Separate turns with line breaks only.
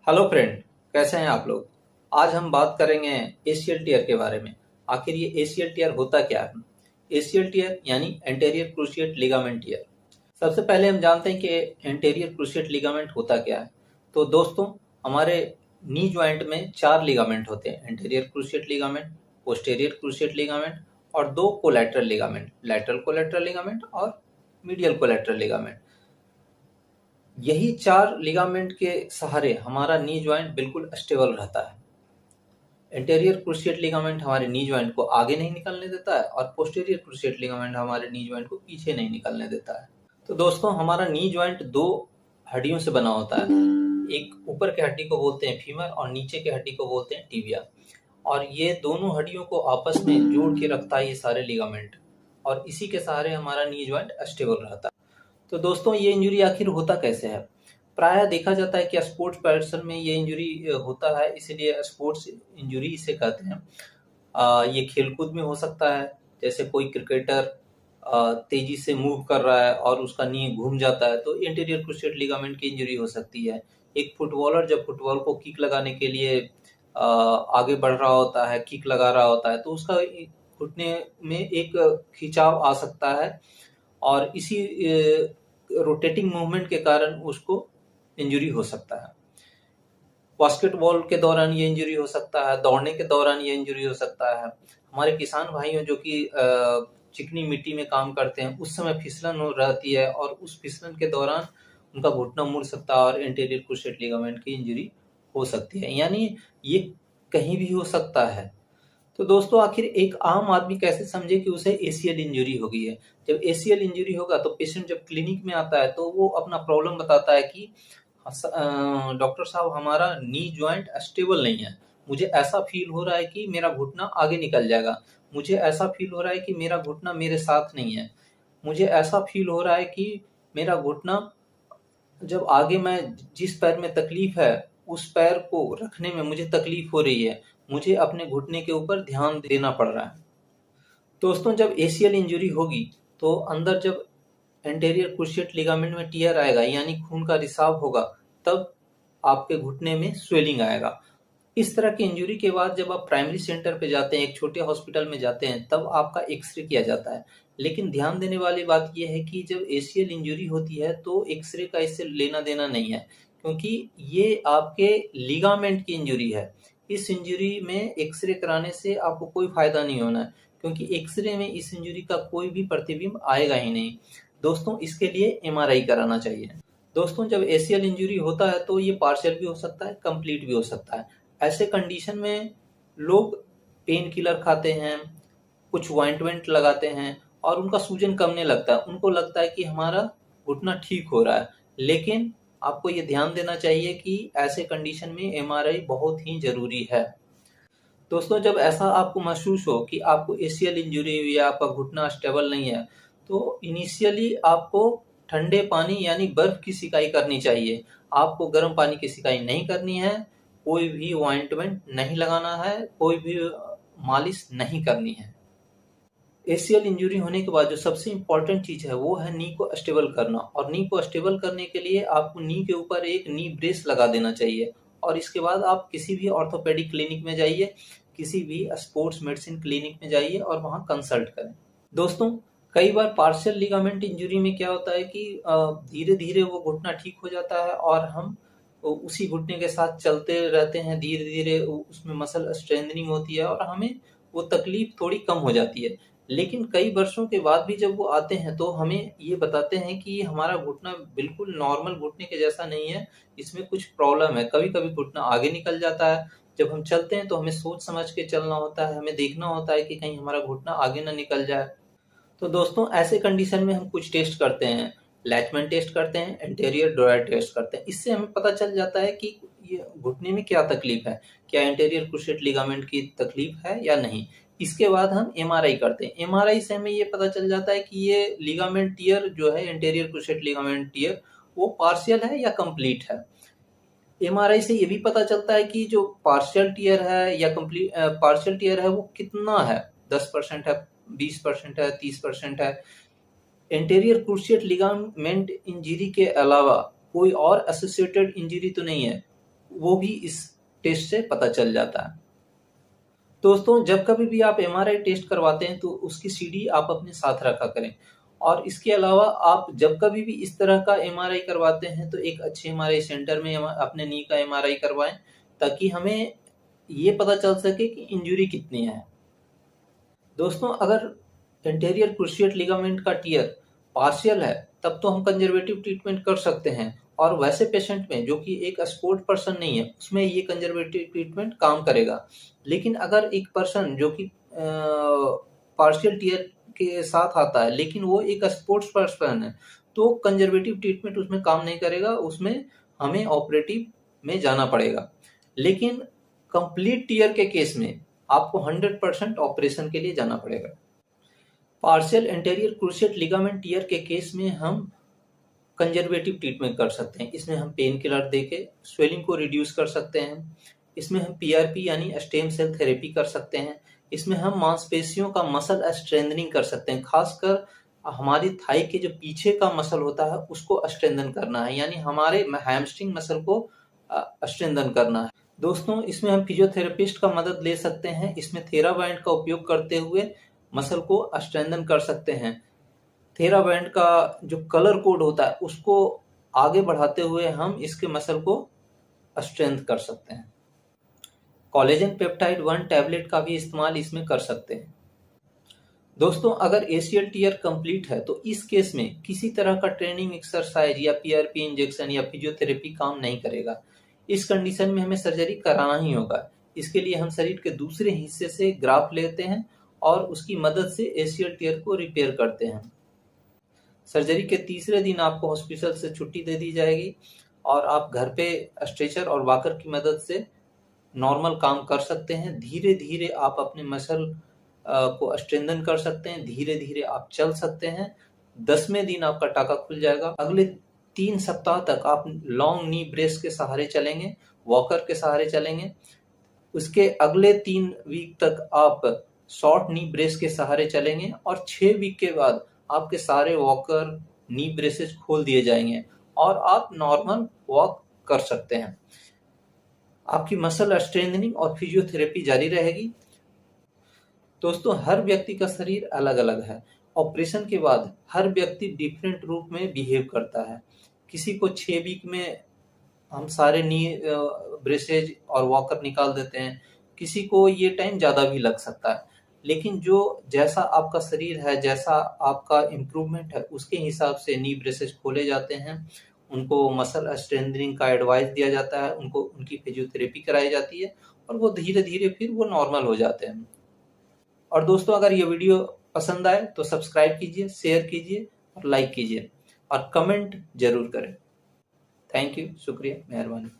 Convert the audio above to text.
Hello friend, कैसे हैं आप लोग। आज हम बात करेंगे एसीएल टियर के बारे में। आखिर ये एसीएल टियर होता क्या है। एसीएल टियर यानी एंटेरियर क्रूशिएट लिगामेंट टियर। सबसे पहले हम जानते हैं कि एंटेरियर क्रूशिएट लिगामेंट होता क्या है। तो दोस्तों, हमारे नी ज्वाइंट में 4 लिगामेंट होते हैं। Anterior cruciate ligament, posterior cruciate ligament और 2 collateral ligament, lateral collateral ligament और मीडियल कोलैटरल लिगामेंट। यही 4 लिगामेंट के सहारे हमारा नी ज्वाइंट बिल्कुल स्टेबल रहता है। एंटेरियर क्रूशिएट लिगामेंट हमारे नी ज्वाइंट को आगे नहीं निकलने देता है और पोस्टेरियर क्रूशिएट लिगामेंट हमारे नी ज्वाइंट को पीछे नहीं निकलने देता है। तो दोस्तों, हमारा नी ज्वाइंट 2 हड्डियों से बना होता है। एक ऊपर के हड्डी को बोलते हैं फीमर और नीचे के हड्डी को बोलते हैं टिबिया। और ये दोनों हड्डियों को आपस में जोड़ के रखता है ये सारे लिगामेंट, और इसी के सहारे हमारा नी ज्वाइंट स्टेबल रहता है। तो दोस्तों, ये इंजरी आखिर होता कैसे है। प्रायः देखा जाता है कि स्पोर्ट्स पर्सन में ये इंजरी होता है, इसीलिए स्पोर्ट्स इंजरी इसे कहते हैं। ये खेलकूद में हो सकता है, जैसे कोई क्रिकेटर तेजी से मूव कर रहा है और उसका नी घूम जाता है तो इंटीरियर क्रूशिएट लिगामेंट की इंजरी हो सकती है। एक फुटबॉलर जब फुटबॉल को किक लगाने के लिए आगे बढ़ रहा होता है, किक लगा रहा होता है, तो उसका घुटने में एक खिंचाव आ सकता है और इसी रोटेटिंग मूवमेंट के कारण उसको इंजरी हो सकता है। बास्केटबॉल के दौरान ये इंजरी हो सकता है, दौड़ने के दौरान ये इंजरी हो सकता है। हमारे किसान भाइयों जो कि चिकनी मिट्टी में काम करते हैं, उस समय फिसलन हो रहती है और उस फिसलन के दौरान उनका घुटना मुड़ सकता है और एंटीरियर क्रूशिएट लिगामेंट की इंजरी हो सकती है। यानी ये कहीं भी हो सकता है। तो दोस्तों, आखिर एक आम आदमी कैसे समझे कि उसे एसीएल इंजरी हो गई है। जब एसीएल इंजरी होगा तो पेशेंट जब क्लिनिक में आता है तो वो अपना प्रॉब्लम बताता है कि डॉक्टर साहब, हमारा नी ज्वाइंट स्टेबल नहीं है। मुझे ऐसा फील हो रहा है कि मेरा घुटना आगे निकल जाएगा। मुझे ऐसा फील हो रहा है कि मेरा घुटना मेरे साथ नहीं है। मुझे ऐसा फील हो रहा है कि मेरा घुटना, जब आगे मैं जिस पैर में तकलीफ है उस पैर को रखने में मुझे तकलीफ हो रही है। मुझे अपने घुटने के ऊपर ध्यान देना पड़ रहा है। दोस्तों, जब एसीएल इंजरी होगी तो अंदर जब एंटेरियर क्रूशिएट लिगामेंट में टियर आएगा यानी खून का रिसाव होगा, तब आपके घुटने में स्वेलिंग आएगा। इस तरह की इंजरी के बाद जब आप प्राइमरी सेंटर पे जाते हैं, एक छोटे हॉस्पिटल में जाते हैं, तब आपका एक्सरे किया जाता है। लेकिन ध्यान देने वाली बात यह है कि जब एसीएल इंजरी होती है तो एक्सरे का इससे लेना देना नहीं है, क्योंकि ये आपके लिगामेंट की इंजरी है। इस इंजरी में एक्सरे कराने से आपको कोई फायदा नहीं होना है, क्योंकि एक्सरे में इस इंजरी का कोई भी प्रतिबिंब आएगा ही नहीं। दोस्तों, इसके लिए एमआरआई कराना चाहिए। दोस्तों, जब एसीएल इंजरी होता है तो ये पार्शियल भी हो सकता है, कंप्लीट भी हो सकता है। ऐसे कंडीशन में लोग पेन किलर खाते हैं, कुछ ऑइंटमेंट लगाते हैं और उनका सूजन कमने लगता है। उनको लगता है कि हमारा घुटना ठीक हो रहा है, लेकिन आपको ये ध्यान देना चाहिए कि ऐसे कंडीशन में एमआरआई बहुत ही जरूरी है। दोस्तों, जब ऐसा आपको महसूस हो कि आपको एसीएल इंजरी हुई है, आपका घुटना स्टेबल नहीं है, तो इनिशियली आपको ठंडे पानी यानी बर्फ की सिकाई करनी चाहिए। आपको गर्म पानी की सिकाई नहीं करनी है, कोई भी ऑइंटमेंट नहीं लगाना है, कोई भी मालिश नहीं करनी है। एसीएल इंजरी होने के बाद जो सबसे इम्पोर्टेंट चीज है वो है नी को स्टेबल करना, और नी को स्टेबल करने के लिए आपको नी के ऊपर एक नी ब्रेस लगा देना चाहिए। और इसके बाद आप किसी भी ऑर्थोपेडिक क्लिनिक में जाइए, किसी भी स्पोर्ट्स मेडिसिन क्लिनिक में जाइए और वहां कंसल्ट करें। दोस्तों, कई बार पार्शियल लिगामेंट इंजरी में क्या होता है कि धीरे धीरे वो घुटना ठीक हो जाता है और हम उसी घुटने के साथ चलते रहते हैं। धीरे धीरे उसमें मसल स्ट्रेंथनिंग होती है और हमें वो तकलीफ थोड़ी कम हो जाती है। लेकिन कई वर्षों के बाद भी जब वो आते हैं तो हमें ये बताते हैं कि हमारा घुटना बिल्कुल नॉर्मल घुटने के जैसा नहीं है, इसमें कुछ प्रॉब्लम है। कभी कभी घुटना आगे निकल जाता है। जब हम चलते हैं तो हमें सोच समझ के चलना होता है, हमें देखना होता है कि कहीं हमारा घुटना आगे ना निकल जाए। तो दोस्तों, ऐसे कंडीशन में हम कुछ टेस्ट करते हैं। लैचमैन टेस्ट करते हैं, एंटेरियर ड्रॉयर टेस्ट करते हैं। इससे हमें पता चल जाता है कि ये घुटने में क्या तकलीफ है, क्या एंटेरियर क्रूशिएट लिगामेंट की तकलीफ है या नहीं। इसके बाद हम एमआरआई करते हैं। एमआरआई से हमें ये पता चल जाता है कि ये लिगामेंट टियर जो है, एंटेरियर क्रूशिएट लिगामेंट टियर, वो पार्शियल है या कंप्लीट है। एमआरआई से ये भी पता चलता है कि जो पार्शियल टियर है या कंप्लीट पार्शियल टियर है वो कितना है, 10% है, 20% है, 30% है। एंटेरियर क्रूशिएट लिगामेंट इंजरी के अलावा कोई और एसोसिएटेड इंजरी तो नहीं है। वो भी इस टेस्ट से पता चल जाता है। दोस्तों, जब कभी भी आप एमआरआई टेस्ट करवाते हैं तो उसकी सीडी आप अपने साथ रखा करें। और इसके अलावा आप जब कभी भी इस तरह का एमआरआई करवाते हैं तो एक अच्छे एमआरआई सेंटर में अपने नी का एमआरआई करवाएं, ताकि हमें ये पता चल सके कि इंजरी कितनी है। दोस्तों, अगर एंटीरियर क्रूशिएट लिगामेंट का टियर पार्शियल है तब तो हम कंजर्वेटिव ट्रीटमेंट कर सकते हैं, और वैसे पेशेंट में जो कि एक स्पोर्ट पर्सन नहीं है उसमें ये कंजर्वेटिव ट्रीटमेंट काम करेगा। लेकिन अगर एक पर्सन जो कि पार्शियल टियर के साथ आता है लेकिन वो एक स्पोर्ट्स पर्सन है तो कंजर्वेटिव ट्रीटमेंट उसमें काम नहीं करेगा, उसमें हमें ऑपरेटिव में जाना पड़ेगा। लेकिन कंप्लीट टियर के केस में आपको 100% ऑपरेशन के लिए जाना पड़ेगा। Partial anterior cruciate ligament tear के केस में हम कंजर्वेटिव ट्रीटमेंट कर सकते हैं। इसमें हम पेन किलर देके स्वेलिंग को रिड्यूस कर सकते हैं। इसमें हम पीआरपी यानी स्टेम सेल थेरेपी कर सकते हैं। इसमें हम मांसपेशियों का मसल स्ट्रेंथनिंग कर सकते हैं। खासकर हमारी थाई के जो पीछे का मसल होता है उसको स्ट्रेंथन करना है, यानी हमारे हैमस्ट्रिंग मसल को स्ट्रेंथन करना है। दोस्तों, इसमें हम फिजियोथेरेपिस्ट का मदद ले सकते हैं। इसमें थेराबैंड का उपयोग करते हुए मसल को स्ट्रेंथन कर सकते हैं। थेराबैंड का जो कलर कोड होता है उसको आगे बढ़ाते हुए हम इसके मसल को स्ट्रेंथ कर सकते हैं। कोलेजन पेप्टाइड 1 टैबलेट का भी इस्तेमाल इसमें कर सकते हैं। दोस्तों, अगर एसीएल टियर कंप्लीट है तो इस केस में किसी तरह का ट्रेनिंग एक्सरसाइज या पीआरपी इंजेक्शन या फिजियोथेरेपी काम नहीं करेगा। इस कंडीशन में हमें सर्जरी कराना ही होगा। इसके लिए हम शरीर के दूसरे हिस्से से ग्राफ्ट लेते हैं और उसकी मदद से एसीएल टियर को रिपेयर करते हैं। सर्जरी के तीसरे दिन आपको हॉस्पिटल से छुट्टी दे दी जाएगी और आप घर पे स्ट्रेचर और वॉकर की मदद से नॉर्मल काम कर सकते हैं। धीरे धीरे आप अपने मसल को स्ट्रेंथन कर सकते हैं। धीरे धीरे आप चल सकते हैं। 10वें दिन आपका टाका खुल जाएगा। अगले 3 सप्ताह तक आप लॉन्ग नी ब्रेस के सहारे चलेंगे, वॉकर के सहारे चलेंगे। उसके अगले 3 वीक तक आप शॉर्ट नी ब्रेस के सहारे चलेंगे और 6 वीक के बाद आपके सारे वॉकर नी ब्रेसेस खोल दिए जाएंगे और आप नॉर्मल वॉक कर सकते हैं। आपकी मसल स्ट्रेंथनिंग और फिजियोथेरेपी जारी रहेगी। दोस्तों, हर व्यक्ति का शरीर अलग अलग है। ऑपरेशन के बाद हर व्यक्ति डिफरेंट रूप में बिहेव करता है। किसी को 6 वीक में हम सारे नी ब्रेसेज और वॉकर निकाल देते हैं, किसी को ये टाइम ज़्यादा भी लग सकता है। लेकिन जो जैसा आपका शरीर है, जैसा आपका इम्प्रूवमेंट है, उसके हिसाब से नी ब्रेसेज खोले जाते हैं। उनको मसल स्ट्रेंथनिंग का एडवाइस दिया जाता है, उनको उनकी फिजियोथेरेपी कराई जाती है और वो धीरे धीरे फिर वो नॉर्मल हो जाते हैं। और दोस्तों, अगर ये वीडियो पसंद आए तो सब्सक्राइब कीजिए, शेयर कीजिए और लाइक कीजिए और कमेंट जरूर करें। थैंक यू, शुक्रिया, मेहरबानी।